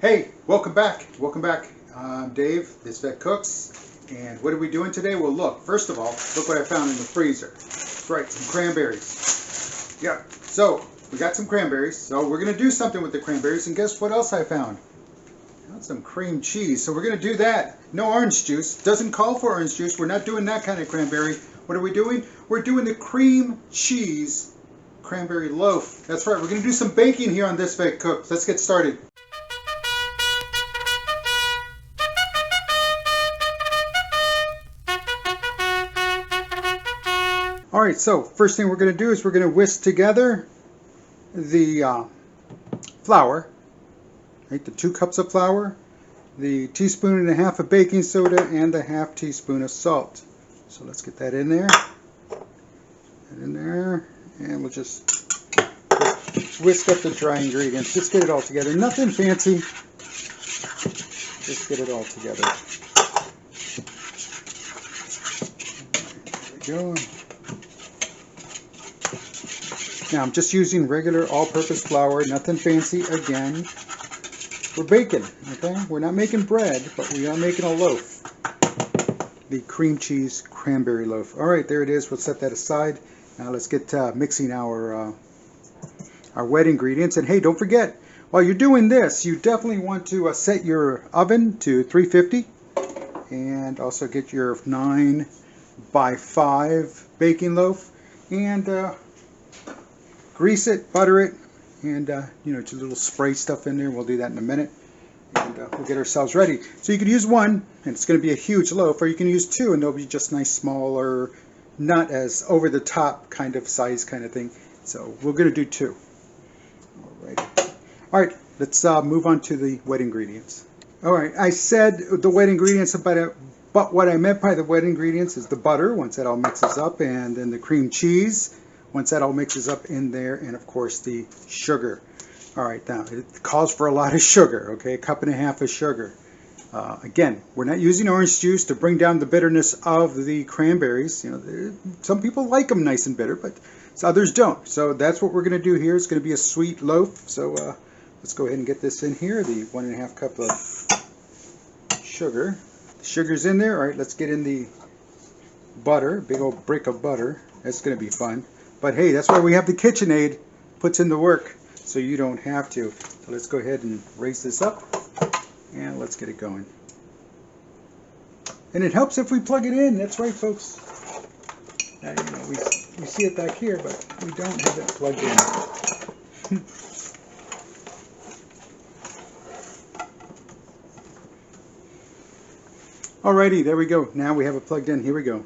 Hey, welcome back. Welcome back. I'm Dave, this Vet Cooks. And what are we doing today? Well, look, first of all, look what I found in the freezer. That's right, some cranberries. Yeah, so we got some cranberries. So we're going to do something with the cranberries. And guess what else I found? I found some cream cheese. So we're going to do that. No orange juice. Doesn't call for orange juice. We're not doing that kind of cranberry. What are we doing? We're doing the cream cheese cranberry loaf. That's right, we're going to do some baking here on this Vet Cooks. Let's get started. Alright, so first thing we're going to do is we're going to whisk together the flour, right, the 2 cups of flour, the 1.5 teaspoons of baking soda, and the 1/2 teaspoon of salt. So let's get that in there. And we'll just whisk up the dry ingredients. Just get it all together. Nothing fancy. Just get it all together. There we go. Now I'm just using regular all-purpose flour, nothing fancy again. We're baking, okay? We're not making bread, but we are making a loaf. The cream cheese cranberry loaf. Alright, there it is. We'll set that aside. Now let's get mixing our wet ingredients. And hey, don't forget, while you're doing this, you definitely want to set your oven to 350. And also get your 9 by 5 baking loaf. And grease it, butter it, and just a little spray stuff in there. We'll do that in a minute, and we'll get ourselves ready. So you could use 1, and it's going to be a huge loaf, or you can use 2, and they'll be just nice, smaller, not as over the top kind of size kind of thing. So we're going to do 2. All right, let's move on to the wet ingredients. All right, I said the wet ingredients, but what I meant by the wet ingredients is the butter, once that all mixes up, and then the cream cheese, once that all mixes up in there, and of course the sugar. Alright, now it calls for a lot of sugar, okay, 1.5 cups of sugar. Again, we're not using orange juice to bring down the bitterness of the cranberries. Some people like them nice and bitter, but others don't. So that's what we're going to do here. It's going to be a sweet loaf. So let's go ahead and get this in here, the 1.5 cup of sugar. The sugar's in there. Alright, let's get in the butter, big old brick of butter. That's going to be fun. But hey, that's why we have the KitchenAid. Puts in the work, so you don't have to. So let's go ahead and raise this up, and let's get it going. And it helps if we plug it in. That's right, folks. Now, we see it back here, but we don't have it plugged in. Alrighty, there we go. Now we have it plugged in. Here we go.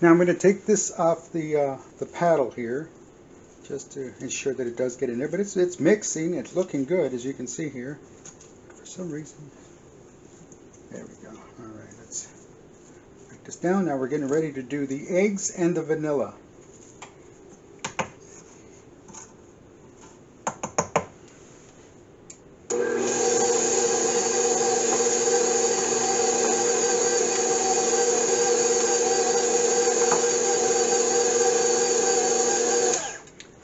Now I'm going to take this off the paddle here, just to ensure that it does get in there. But it's mixing. It's looking good, as you can see here. For some reason, there we go. All right, let's break this down. Now we're getting ready to do the eggs and the vanilla.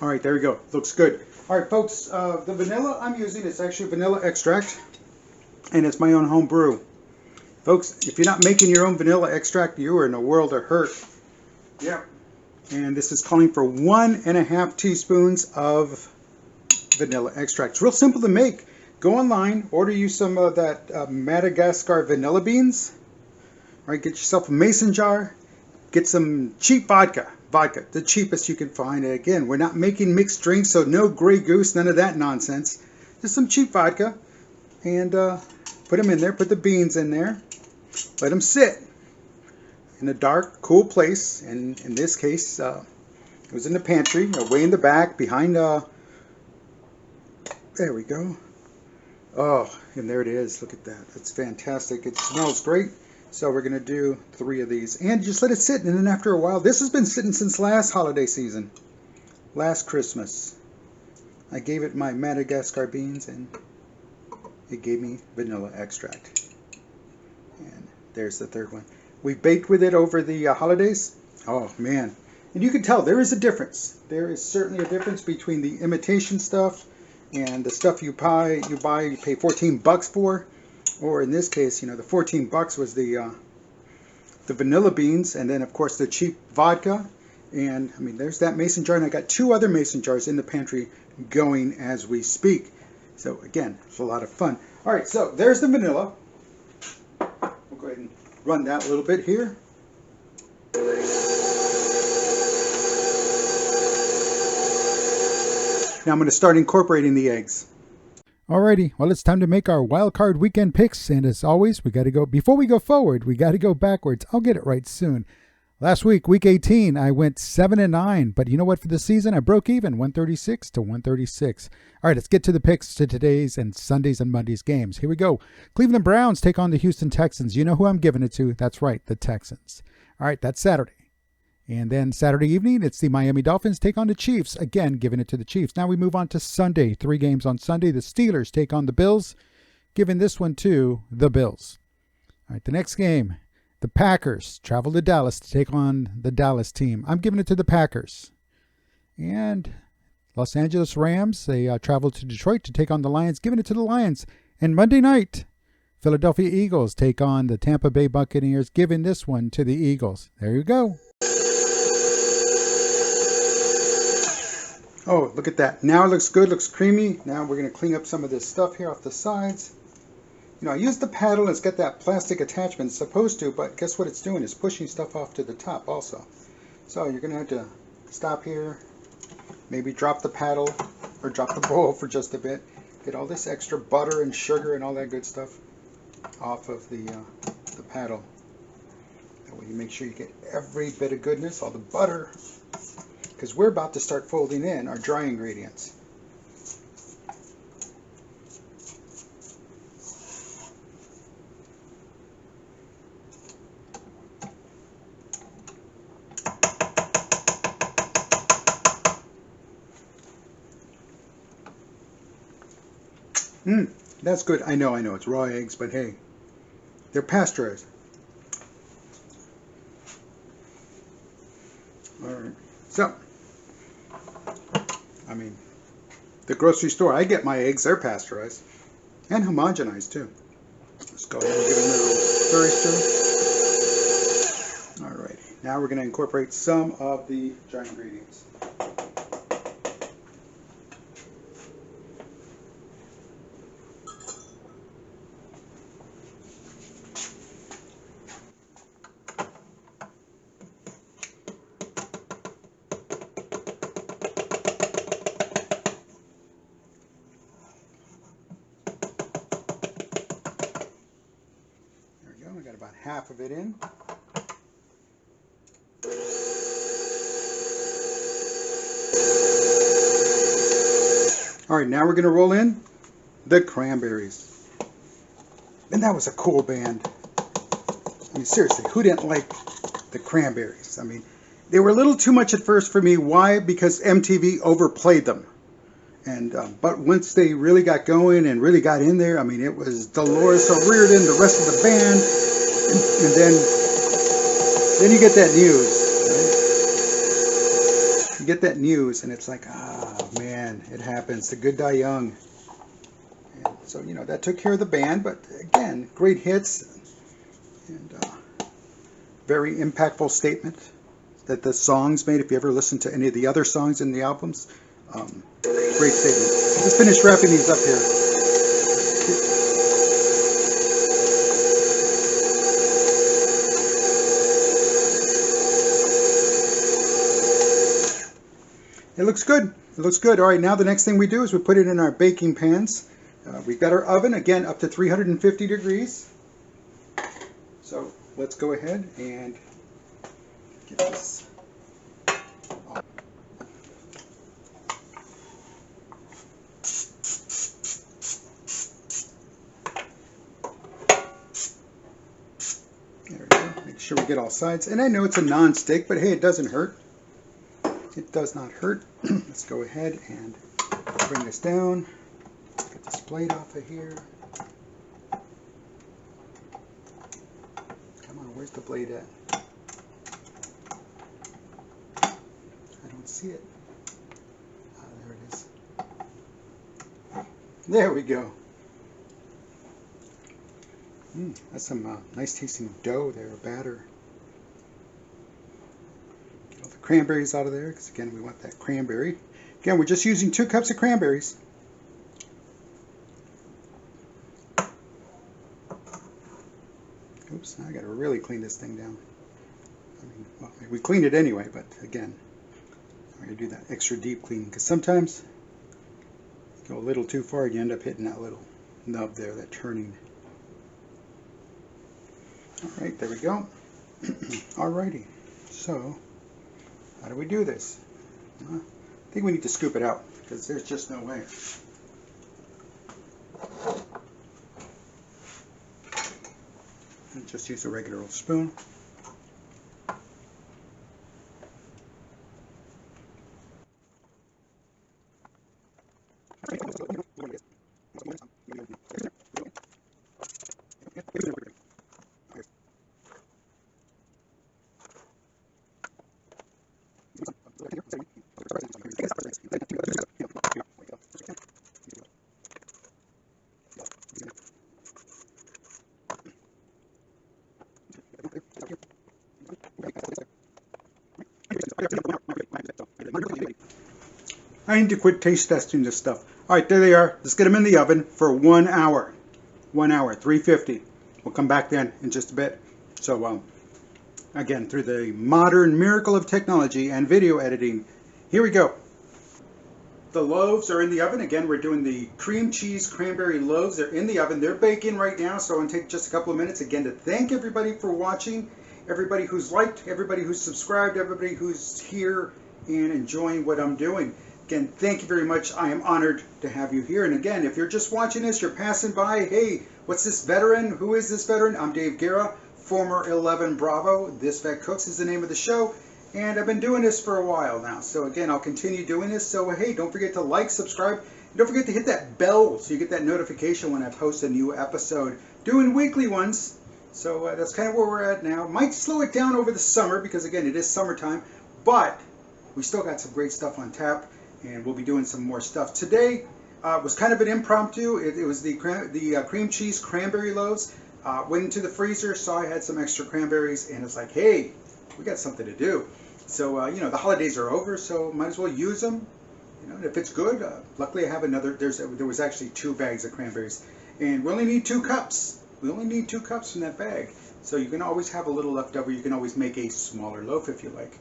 Alright, there we go. Looks good. Alright, folks, the vanilla I'm using is actually vanilla extract, and it's my own home brew. Folks, if you're not making your own vanilla extract, you are in a world of hurt. Yep. And this is calling for 1.5 teaspoons of vanilla extract. It's real simple to make. Go online, order you some of that Madagascar vanilla beans, All right, get yourself a mason jar. Get some cheap vodka. Vodka, the cheapest you can find. And again, we're not making mixed drinks, so no Grey Goose, none of that nonsense. Just some cheap vodka. And put them in there. Put the beans in there. Let them sit in a dark, cool place. And in this case, it was in the pantry, way in the back, behind... there we go. Oh, and there it is. Look at that. It's fantastic. It smells great. So we're going to do 3 of these. And just let it sit. And then after a while, this has been sitting since last holiday season. Last Christmas. I gave it my Madagascar beans and it gave me vanilla extract. And there's the 3rd one. We baked with it over the holidays. Oh, man. And you can tell there is a difference. There is certainly a difference between the imitation stuff and the stuff you pay $14 for. Or in this case, the $14 was the vanilla beans, and then of course the cheap vodka. And I mean, there's that mason jar, and I got 2 other mason jars in the pantry going as we speak. So again, it's a lot of fun. All right, so there's the vanilla. We'll go ahead and run that a little bit here. Now I'm going to start incorporating the eggs. Alrighty, well, it's time to make our wildcard weekend picks, and as always, we got to go, before we go forward, we got to go backwards. I'll get it right soon. Last week, week 18, I went 7-9, but you know what, for the season, I broke even, 136 to 136. All right, let's get to the picks to today's and Sundays and Mondays games. Here we go. Cleveland Browns take on the Houston Texans. You know who I'm giving it to. That's right, the Texans. All right, that's Saturday. And then Saturday evening, it's the Miami Dolphins take on the Chiefs. Again, giving it to the Chiefs. Now we move on to Sunday. 3 games on Sunday. The Steelers take on the Bills. Giving this one to the Bills. All right, the next game. The Packers travel to Dallas to take on the Dallas team. I'm giving it to the Packers. And Los Angeles Rams, they travel to Detroit to take on the Lions. Giving it to the Lions. And Monday night, Philadelphia Eagles take on the Tampa Bay Buccaneers. Giving this one to the Eagles. There you go. Oh, look at that. Now it looks good, looks creamy. Now we're going to clean up some of this stuff here off the sides. I used the paddle. It's got that plastic attachment. It's supposed to, but guess what it's doing? It's pushing stuff off to the top also. So you're going to have to stop here, maybe drop the paddle or drop the bowl for just a bit. Get all this extra butter and sugar and all that good stuff off of the paddle. That way you make sure you get every bit of goodness, all the butter, because we're about to start folding in our dry ingredients. That's good. I know, it's raw eggs, but hey, they're pasteurized. All right, so, I mean, the grocery store, I get my eggs, they're pasteurized and homogenized too. Let's go ahead and give it a little stir. All right, now we're going to incorporate some of the dry ingredients. I got about half of it in. All right, now we're going to roll in the Cranberries. And that was a cool band. I mean, seriously, who didn't like the Cranberries? I mean, they were a little too much at first for me. Why? Because MTV overplayed them. And but once they really got going and really got in there, I mean, it was Dolores O'Riordan, the rest of the band, and then you get that news. Right? You get that news, and it's like, man, it happens. The good die young. And so that took care of the band. But again, great hits and very impactful statement that the songs made. If you ever listen to any of the other songs in the albums. Great statement. Let's finish wrapping these up here. It looks good. It looks good. All right, now the next thing we do is we put it in our baking pans. We've got our oven, again, up to 350 degrees. So let's go ahead and get this. There we go. Make sure we get all sides. And I know it's a non-stick, but hey, it doesn't hurt. It does not hurt. Let's go ahead and bring this down. Get this plate off of here. Come on, where's the blade at? I don't see it. Ah, there it is. There we go. That's some nice tasting dough there, batter. Get all the cranberries out of there, because again, we want that cranberry. Again, we're just using 2 cups of cranberries. Oops, I got to really clean this thing down. I mean, well, we cleaned it anyway, but again, I'm going to do that extra deep cleaning, because sometimes you go a little too far, you end up hitting that little nub there, that turning. Alright, there we go. Alrighty, so how do we do this? I think we need to scoop it out, because there's just no way. And just use a regular old spoon. I need to quit taste testing this stuff. Alright, there they are. Let's get them in the oven for 1 hour. 1 hour, 350. We'll come back then in just a bit. So, again, through the modern miracle of technology and video editing, here we go. The loaves are in the oven. Again, we're doing the cream cheese cranberry loaves. They're in the oven. They're baking right now, so I'm going to take just a couple of minutes again to thank everybody for watching, everybody who's liked, everybody who's subscribed, everybody who's here and enjoying what I'm doing. Again, thank you very much. I am honored to have you here. And again, if you're just watching this, you're passing by, hey, what's this veteran? Who is this veteran? I'm Dave Guerra, former 11 Bravo. This Vet Cooks is the name of the show. And I've been doing this for a while now. So again, I'll continue doing this. So hey, don't forget to like, subscribe. And don't forget to hit that bell so you get that notification when I post a new episode. Doing weekly ones. So that's kind of where we're at now. Might slow it down over the summer because again, it is summertime. But we still got some great stuff on tap. And we'll be doing some more stuff. Today was kind of an impromptu. It was the cream cheese cranberry loaves. Went into the freezer, saw I had some extra cranberries, and it's like, hey, we got something to do. So, you know, the holidays are over, so might as well use them. You know, and if it's good, luckily I have another, there was actually 2 bags of cranberries. And we only need 2 cups. We only need 2 cups from that bag. So you can always have a little left over. You can always make a smaller loaf if you like.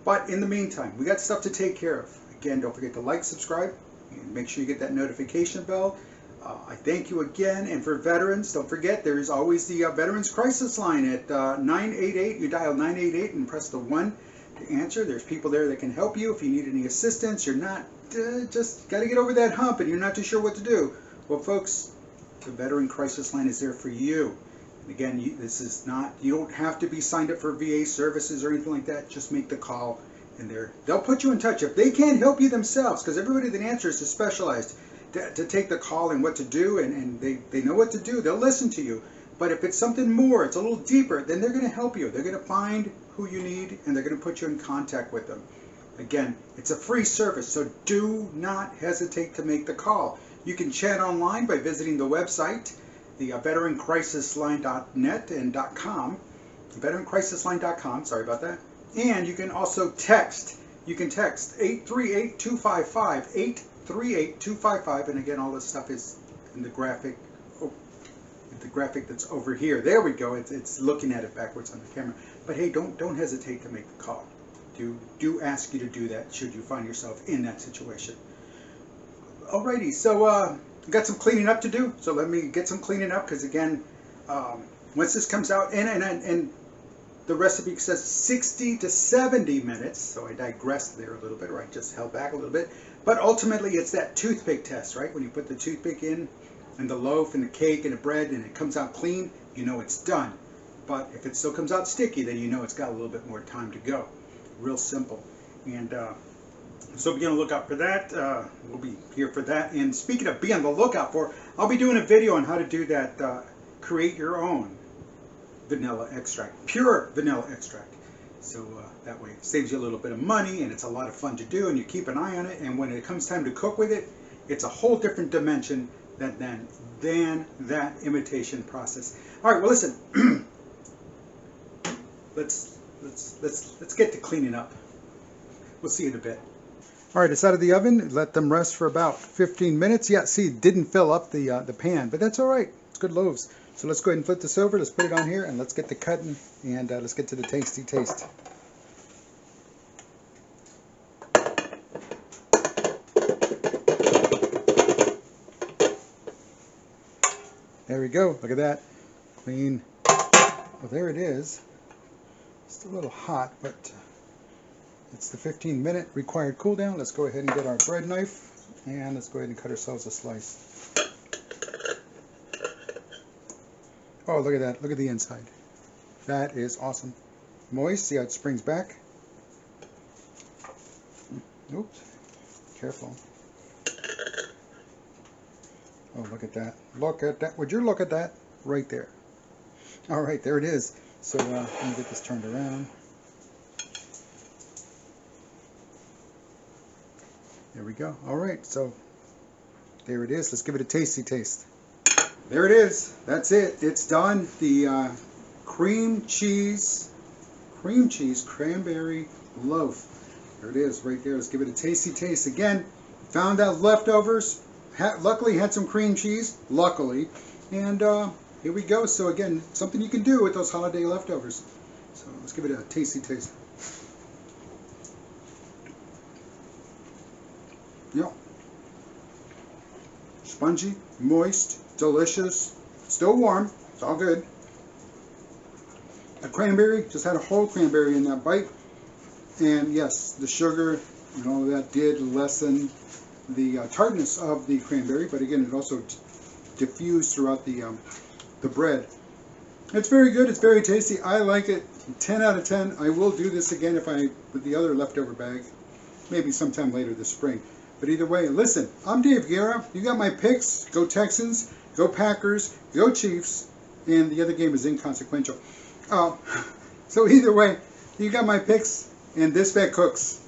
But in the meantime, we got stuff to take care of. Again, don't forget to like, subscribe, and make sure you get that notification bell. I thank you again. And for veterans, don't forget, there is always the Veterans Crisis Line at 988. You dial 988 and press the 1 to answer. There's people there that can help you if you need any assistance. You're not, just got to get over that hump and you're not too sure what to do. Well, folks, the Veteran Crisis Line is there for you. And again, this is not, you don't have to be signed up for VA services or anything like that. Just make the call. And they'll put you in touch. If they can't help you themselves, because everybody that answers is specialized to take the call and what to do, and they know what to do, they'll listen to you. But if it's something more, it's a little deeper, then they're going to help you. They're going to find who you need, and they're going to put you in contact with them. Again, it's a free service, so do not hesitate to make the call. You can chat online by visiting the website, the veterancrisisline.net and .com, veterancrisisline.com, sorry about that. And you can also text. You can text 838-255, 838-255, and again, all this stuff is in the graphic. Oh, the graphic that's over here. There we go. It's looking at it backwards on the camera. But hey, don't hesitate to make the call. do ask you to do that should you find yourself in that situation. Alrighty, so got some cleaning up to do. So let me get some cleaning up, because again, once this comes out, and the recipe says 60 to 70 minutes, so I digressed there a little bit, or I just held back a little bit. But ultimately, it's that toothpick test, right? When you put the toothpick in, and the loaf, and the cake, and the bread, and it comes out clean, you know it's done. But if it still comes out sticky, then you know it's got a little bit more time to go. Real simple. And so be on the lookout for that. We'll be here for that. And speaking of be on the lookout for, I'll be doing a video on how to do that, create your own vanilla extract, pure vanilla extract. So that way it saves you a little bit of money, and it's a lot of fun to do, and you keep an eye on it, and when it comes time to cook with it, it's a whole different dimension than that imitation process. All right, well listen, let's get to cleaning up. We'll see you in a bit. All right, it's out of the oven. Let them rest for about 15 minutes. Yeah, see, it didn't fill up the pan, but that's all right. It's good loaves. So let's go ahead and flip this over. Let's put it on here, and let's get to cutting, and let's get to the tasty taste. There we go. Look at that. Clean. Well, there it is. It's a little hot, but it's the 15-minute required cool down. Let's go ahead and get our bread knife, and let's go ahead and cut ourselves a slice. Oh, look at that. Look at the inside. That is awesome. Moist. See how it springs back? Oops. Careful. Oh, look at that. Look at that. Would you look at that? Right there. All right, there it is. So let me get this turned around. There we go. All right, so there it is. Let's give it a tasty taste. There it is. That's it. It's done. The cream cheese cranberry loaf. There it is right there. Let's give it a tasty taste. Again, found out leftovers. Luckily had some cream cheese. Luckily. And here we go. So again, something you can do with those holiday leftovers. So let's give it a tasty taste. Yep. Spongy, moist, delicious, still warm. It's all good. A cranberry, just had a whole cranberry in that bite. And yes, the sugar and all of that did lessen the tartness of the cranberry, but again, it also diffused throughout the bread. It's very good. It's very tasty. I like it. 10 out of 10. I will do this again with the other leftover bag, maybe sometime later this spring. But either way, listen, I'm Dave Guerra. You got my picks. Go Texans, go Packers, go Chiefs, and the other game is inconsequential. So either way, you got my picks, and this bet cooks.